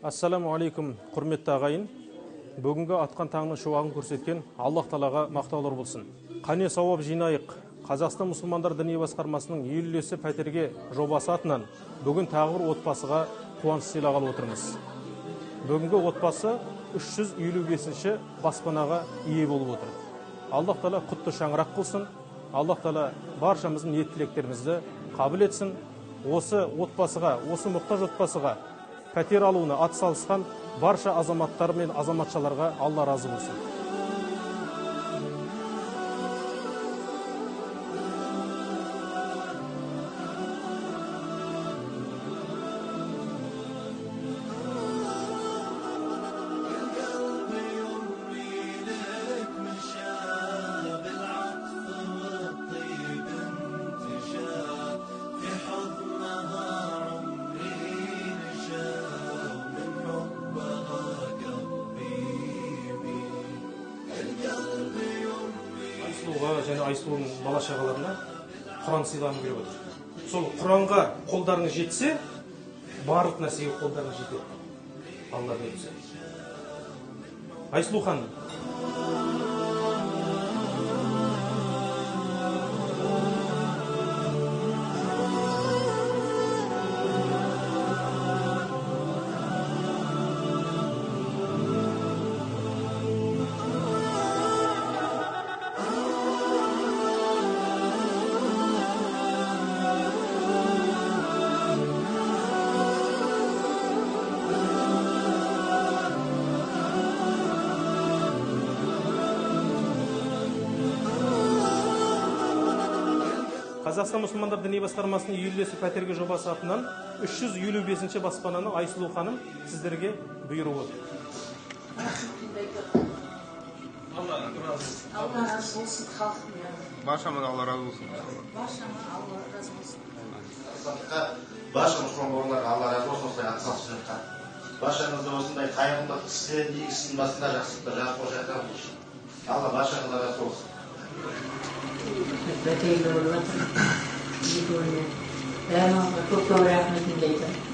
Ассаламу алейкум, құрметті ағайын. Бүгінгі атқан таңның шуағын көрсеткен Аллах Тағалаға мақтаулар болсын. Қане сауап жинайық. Қазақстан мұсылмандар діни басқармасының ел үлесі пәтерге жобасы атынан бүгін тағы бір отбасыға қуаныш сыйлағалы отырмыз. Бүгінгі отбасы 355-ші баспанаға ие болып отыр. Аллах Тағала құтты шаңырақ қылсын. Аллах Тағала баршамыздың ниет тілектерімізді қабыл етсін. Осы отбасыға, осы мұқтаж отбасыға пәтер алуына атсалысқан барша азаматтар мен азаматшаларға Алла разы болсын. Және Айсұлуның бала шағаларына Құран сыйлағым келіп отыр. Сол Құранға қолдарыңыз жетсе, барлық нәрсеге қолдарыңыз жетеді. Алла берсе. Айсұлу ханым. Қазақстан мұсылмандар діни басқармасының ел үлесі пәтерге жобасы атынан 355-ші баспананы Айсұлу ханым сіздерге бұйырып отыр. Алла разы болсын халқым. Баршамыз Алла разы болсын. Алла разы болсын. Барша мұсылмандарға Алла разы болсын, осылай атсалысып жатқан. Баршаңызды осындай қайырымдылық істе, игі басында жақсылықта жарық қошақтар болсын. Алла баршаңызға разы болсын. Бәтейлі болып жатыр. Көптен рахметін айтамын.